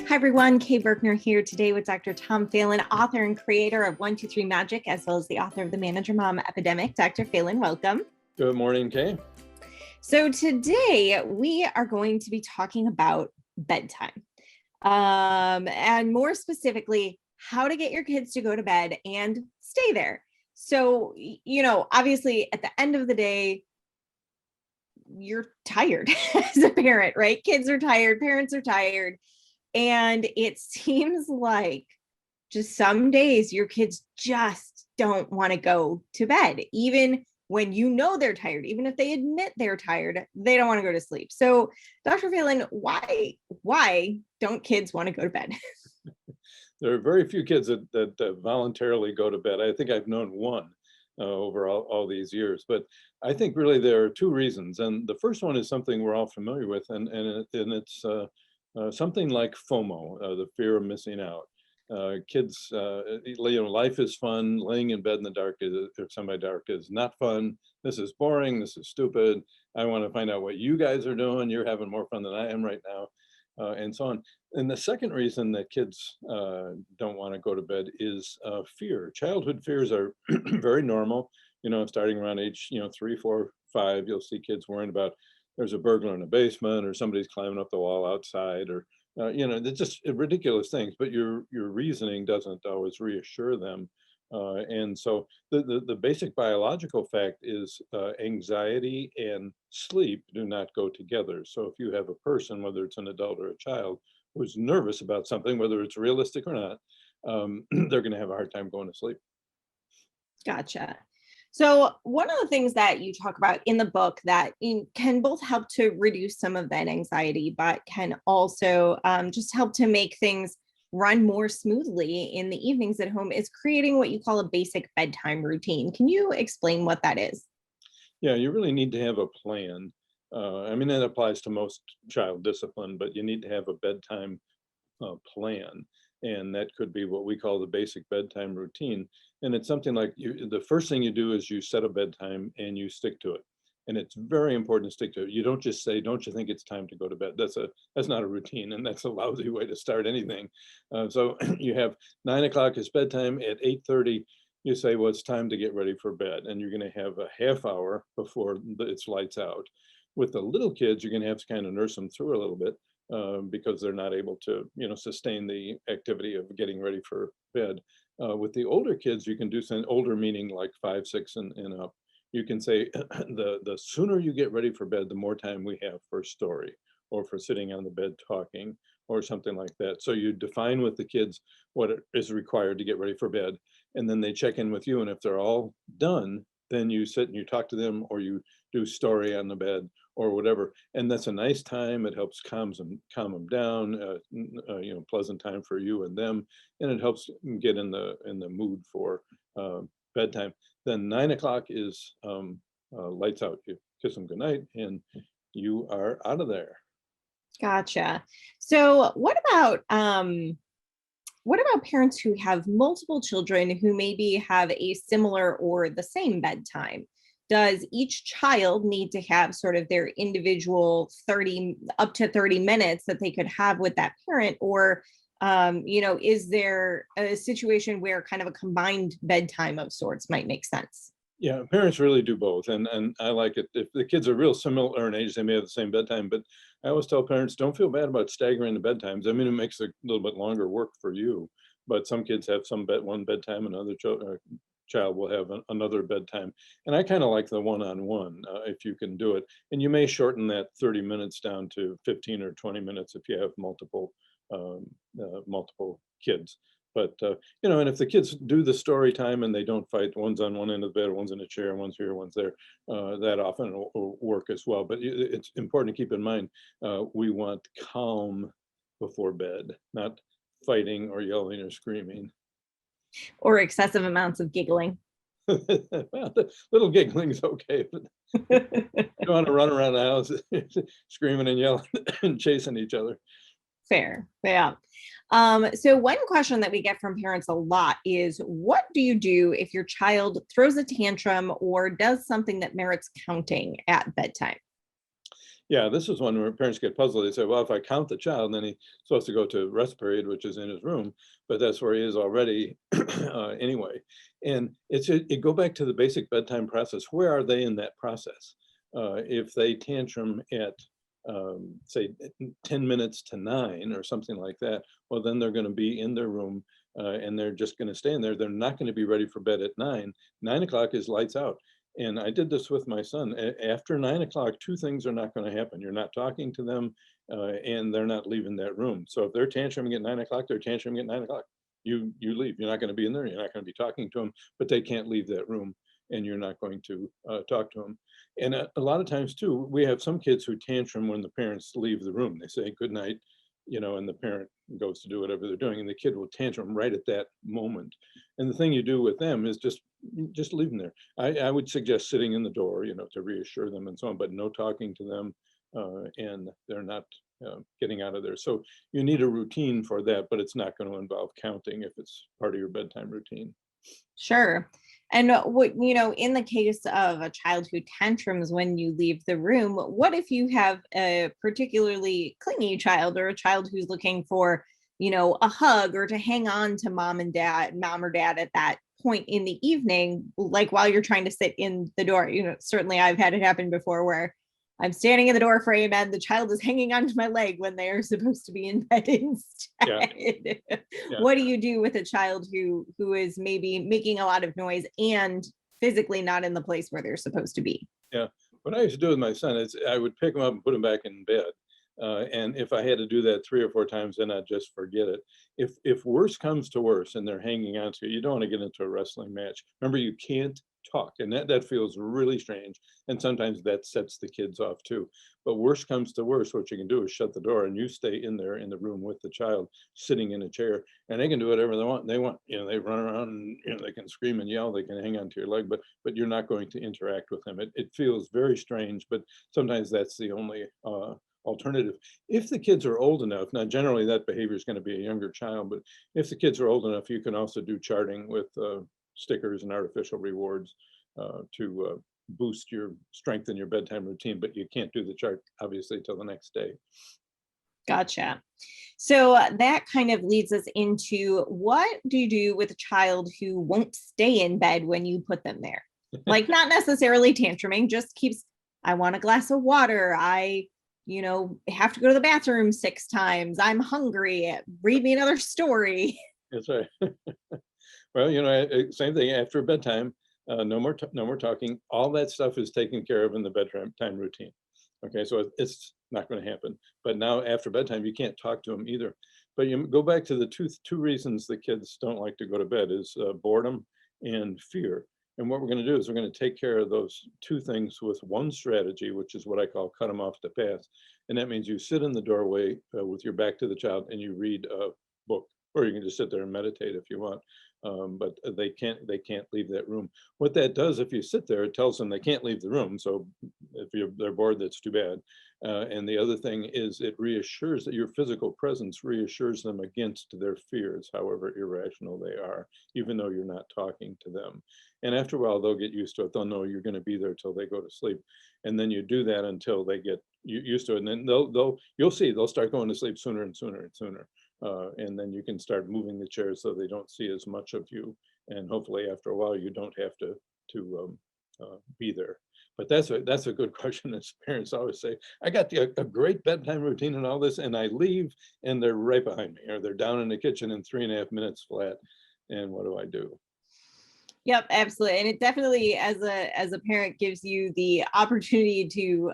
Hi everyone, Kay Berkner here today with Dr. Tom Phelan, author and creator of 123 Magic, as well as the author of The Manager Mom Epidemic. Dr. Phelan, welcome. Good morning, Kay. So today we are going to be talking about bedtime, and more specifically, how to get your kids to go to bed and stay there. So, obviously at the end of the day, you're tired as a parent, right? Kids are tired, parents are tired. And it seems like just some days your kids just don't want to go to bed, even when you know they're tired, even if they admit they're tired, they don't want to go to sleep. So, Dr. Phelan, why don't kids want to go to bed? There are very few kids that voluntarily go to bed. I think I've known one over all these years, but I think really there are two reasons. And the first one is something we're all familiar with, and it's something like FOMO, the fear of missing out. Kids, life is fun. Laying in bed in the dark or semi-dark is not fun. This is boring. This is stupid. I want to find out what you guys are doing. You're having more fun than I am right now, and so on. And the second reason that kids don't want to go to bed is fear. Childhood fears are very normal. Starting around age 3, 4, 5, you'll see kids worrying about there's a burglar in the basement, or somebody's climbing up the wall outside, or they're just ridiculous things. But your reasoning doesn't always reassure them, and so the basic biological fact is anxiety and sleep do not go together. So if you have a person, whether it's an adult or a child, who's nervous about something, whether it's realistic or not, they're going to have a hard time going to sleep. Gotcha. So one of the things that you talk about in the book that can both help to reduce some of that anxiety, but can also just help to make things run more smoothly in the evenings at home, is creating what you call a basic bedtime routine. Can you explain what that is? Yeah, you really need to have a plan. That applies to most child discipline, but you need to have a bedtime plan. And that could be what we call the basic bedtime routine. And it's something like the first thing you do is you set a bedtime and you stick to it. And it's very important to stick to it. You don't just say, "Don't you think it's time to go to bed?" That's not a routine, and that's a lousy way to start anything. So you have 9 o'clock is bedtime. At 8:30, you say, "Well, it's time to get ready for bed," and you're going to have a half hour before it's lights out. With the little kids, you're going to have to kind of nurse them through a little bit, because they're not able to, sustain the activity of getting ready for bed. With the older kids, you can do something older, meaning like 5, 6, and up. You can say, the sooner you get ready for bed, the more time we have for a story, or for sitting on the bed talking, or something like that. So you define with the kids what is required to get ready for bed, and then they check in with you. And if they're all done, then you sit and you talk to them, or you do story on the bed, or whatever. And that's a nice time. It helps calm them down, pleasant time for you and them. And it helps them get in the mood for bedtime. Then 9 o'clock is lights out. You kiss them goodnight and you are out of there. Gotcha. So what about parents who have multiple children who maybe have a similar or the same bedtime? Does each child need to have sort of their individual 30 up to 30 minutes that they could have with that parent? Or, is there a situation where kind of a combined bedtime of sorts might make sense? Yeah, parents really do both. And I like it. If the kids are real similar in age, they may have the same bedtime, but I always tell parents, don't feel bad about staggering the bedtimes. It makes a little bit longer work for you, but some kids have one bedtime, another child will have another bedtime. And I kind of like the one-on-one, if you can do it. And you may shorten that 30 minutes down to 15 or 20 minutes if you have multiple kids. But, and if the kids do the story time and they don't fight, one's on one end of the bed, one's in a chair, one's here, one's there, that often will work as well. But it's important to keep in mind, we want calm before bed, not fighting or yelling or screaming. Or excessive amounts of giggling. Well, the little giggling is okay, but you want to run around the house screaming and yelling and chasing each other. Fair. Yeah. So one question that we get from parents a lot is, what do you do if your child throws a tantrum or does something that merits counting at bedtime? Yeah, this is one where parents get puzzled. They say, well, if I count the child, then he's supposed to go to rest period, which is in his room, but that's where he is already anyway. And it go back to the basic bedtime process. Where are they in that process? If they tantrum at, say, 10 minutes to 9 or something like that, well, then they're going to be in their room and they're just going to stay in there. They're not going to be ready for bed at 9. 9 o'clock is lights out. And I did this with my son. After 9 o'clock, two things are not going to happen. You're not talking to them, and they're not leaving that room. So if they're tantruming at 9 o'clock, they're tantruming at 9 o'clock. You leave. You're not going to be in there. You're not going to be talking to them, but they can't leave that room, and you're not going to talk to them. And a lot of times too, we have some kids who tantrum when the parents leave the room. They say good night, and the parent goes to do whatever they're doing, and the kid will tantrum right at that moment. And the thing you do with them is just leave them there. I would suggest sitting in the door, to reassure them and so on, but no talking to them, and they're not getting out of there. So you need a routine for that, but it's not going to involve counting if it's part of your bedtime routine. Sure. And in the case of a child who tantrums when you leave the room, what if you have a particularly clingy child or a child who's looking for, a hug or to hang on to mom or dad at that point in the evening, like while you're trying to sit in the door? Certainly I've had it happen before where I'm standing in the door frame and the child is hanging onto my leg when they are supposed to be in bed instead. Yeah. Yeah. What do you do with a child who is maybe making a lot of noise and physically not in the place where they're supposed to be? Yeah. What I used to do with my son is I would pick him up and put him back in bed. And if I had to do that 3 or 4 times, then I'd just forget it. If worse comes to worse and they're hanging on to you, you don't want to get into a wrestling match. Remember, you can't talk, and that feels really strange. And sometimes that sets the kids off too. But worse comes to worse, what you can do is shut the door and you stay in there in the room with the child sitting in a chair, and they can do whatever they want. They they run around and they can scream and yell, they can hang on to your leg, but you're not going to interact with them. It feels very strange, but sometimes that's the only alternative. If the kids are old enough, now generally that behavior is going to be a younger child, but if the kids are old enough, you can also do charting with stickers and artificial rewards to boost your strength in your bedtime routine, but you can't do the chart obviously till the next day. Gotcha. So that kind of leads us into, what do you do with a child who won't stay in bed when you put them there? Like, not necessarily tantruming, just keeps, I want a glass of water. I have to go to the bathroom 6 times. I'm hungry. Read me another story. That's right. Well, same thing after bedtime. No more talking. All that stuff is taken care of in the bedtime routine. Okay, so it's not going to happen. But now after bedtime, you can't talk to them either. But you go back to the two reasons the kids don't like to go to bed is boredom and fear. And what we're going to do is we're going to take care of those two things with one strategy, which is what I call cut them off the path. And that means you sit in the doorway with your back to the child and you read a book, or you can just sit there and meditate if you want. But they can't leave that room. What that does, if you sit there, it tells them they can't leave the room. So if they're bored, that's too bad. And the other thing is it reassures that your physical presence reassures them against their fears, however irrational they are, even though you're not talking to them. And after a while, they'll get used to it. They'll know you're going to be there till they go to sleep. And then you do that until they get used to it. And then you'll see they'll start going to sleep sooner and sooner and sooner. And then you can start moving the chairs so they don't see as much of you. And hopefully after a while, you don't have to be there. But that's a good question. As parents always say, I got a great bedtime routine and all this, and I leave and they're right behind me, or they're down in the kitchen in 3.5 minutes flat. And what do I do? Yep, absolutely. And it definitely, as a parent, gives you the opportunity to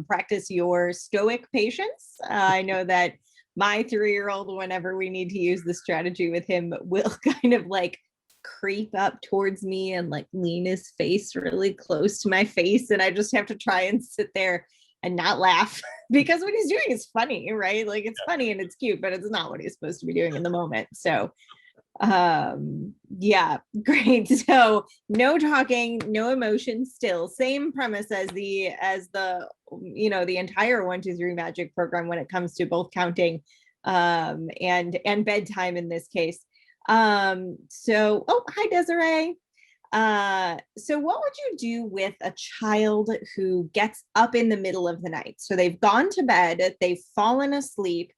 practice your stoic patience. I know that my 3-year-old, whenever we need to use the strategy with him, will kind of like creep up towards me and like lean his face really close to my face. And I just have to try and sit there and not laugh because what he's doing is funny, right? Like, it's funny and it's cute, but it's not what he's supposed to be doing in the moment. So yeah, great. So no talking, no emotion, still same premise as the the entire 1 2 3 magic program when it comes to both counting and bedtime in this case. So, oh, hi Desiree. So what would you do with a child who gets up in the middle of the night? So they've gone to bed, they've fallen asleep,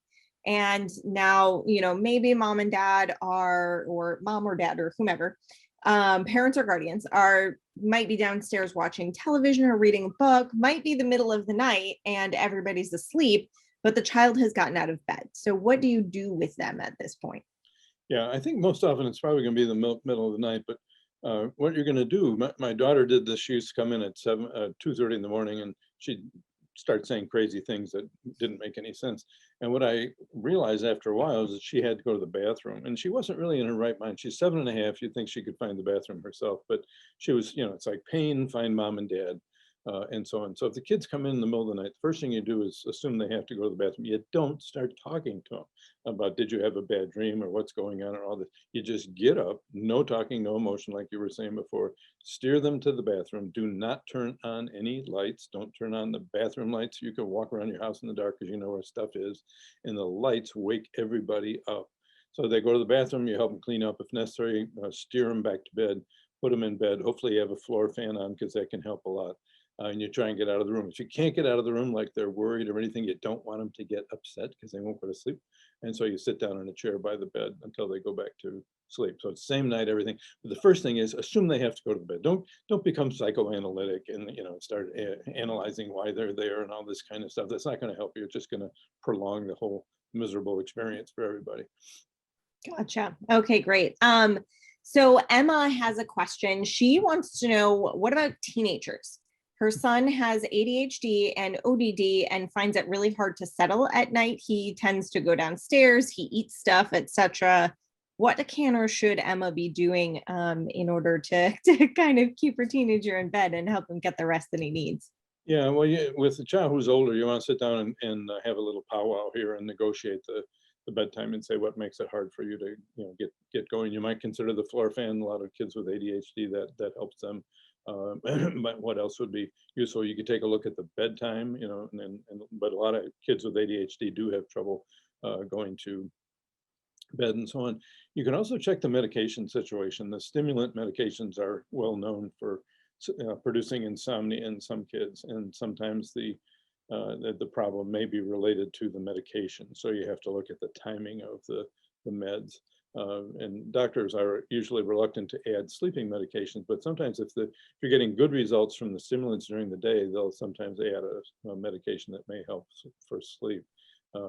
and now, maybe mom and dad are, or mom or dad or whomever, parents or guardians might be downstairs watching television or reading a book, might be the middle of the night and everybody's asleep, but the child has gotten out of bed. So what do you do with them at this point? Yeah, I think most often it's probably going to be the middle of the night, but what you're going to do, my daughter did this. She used to come in at 2:30 in the morning, and she'd start saying crazy things that didn't make any sense. And what I realized after a while is that she had to go to the bathroom, and she wasn't really in her right mind. She's 7.5. You'd think she could find the bathroom herself, but she was, it's like pain, find mom and dad. And so on. So if the kids come in the middle of the night, the first thing you do is assume they have to go to the bathroom. You don't start talking to them about, did you have a bad dream or what's going on or all this. You just get up, no talking, no emotion, like you were saying before. Steer them to the bathroom. Do not turn on any lights. Don't turn on the bathroom lights. You can walk around your house in the dark because you know where stuff is. And the lights wake everybody up. So they go to the bathroom, you help them clean up if necessary, steer them back to bed, put them in bed. Hopefully you have a floor fan on because that can help a lot. And you try and get out of the room. If you can't get out of the room, like they're worried or anything, you don't want them to get upset because they won't go to sleep. And so you sit down in a chair by the bed until they go back to sleep. So it's same night, everything. But the first thing is assume they have to go to the bed. Don't become psychoanalytic and start analyzing why they're there and all this kind of stuff. That's not going to help you. It's just going to prolong the whole miserable experience for everybody. Gotcha. Okay, great. So Emma has a question. She wants to know, what about teenagers? Her son has ADHD and ODD and finds it really hard to settle at night. He tends to go downstairs, he eats stuff, etc. What can or should Emma be doing in order to kind of keep her teenager in bed and help him get the rest that he needs? Yeah, well, with a child who's older, you want to sit down and have a little powwow here and negotiate the bedtime and say what makes it hard for you to get going. You might consider the floor fan. A lot of kids with ADHD that helps them. But what else would be useful? You could take a look at the bedtime, but a lot of kids with ADHD do have trouble going to bed and so on. You can also check the medication situation. The stimulant medications are well known for producing insomnia in some kids, and sometimes the problem may be related to the medication. So you have to look at the timing of the meds. And doctors are usually reluctant to add sleeping medications, but sometimes if you're getting good results from the stimulants during the day, they'll sometimes add a medication that may help for sleep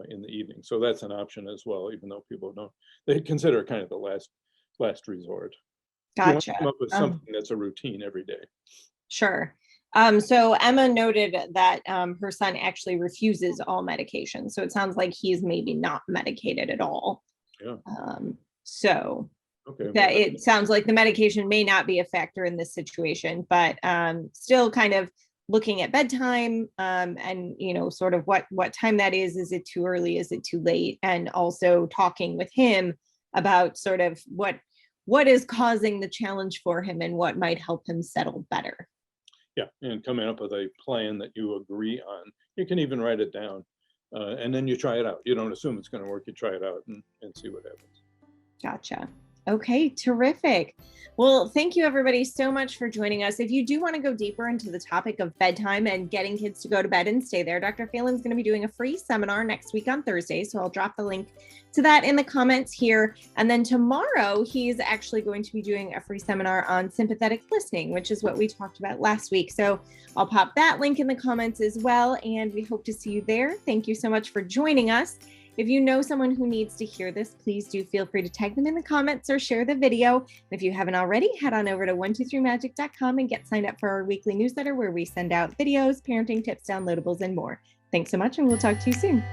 in the evening. So that's an option as well, even though people they consider it kind of the last resort. You want to Gotcha. come up with something that's a routine every day. Sure. So Emma noted that her son actually refuses all medication. So it sounds like he's maybe not medicated at all. Yeah. So okay, that it sounds like the medication may not be a factor in this situation, but still kind of looking at bedtime and sort of what time that is. Is it too early? Is it too late? And also talking with him about sort of what is causing the challenge for him and what might help him settle better. Yeah, and coming up with a plan that you agree on. You can even write it down, and then you try it out. You don't assume it's going to work. You try it out and see what happens. Gotcha. Okay, terrific. Well, thank you everybody so much for joining us. If you do want to go deeper into the topic of bedtime and getting kids to go to bed and stay there, Dr. Phelan's going to be doing a free seminar next week on Thursday. So I'll drop the link to that in the comments here. And then tomorrow, he's actually going to be doing a free seminar on sympathetic listening, which is what we talked about last week. So I'll pop that link in the comments as well. And we hope to see you there. Thank you so much for joining us. If you know someone who needs to hear this, please do feel free to tag them in the comments or share the video. And if you haven't already, head on over to 123magic.com and get signed up for our weekly newsletter where we send out videos, parenting tips, downloadables, and more. Thanks so much, and we'll talk to you soon.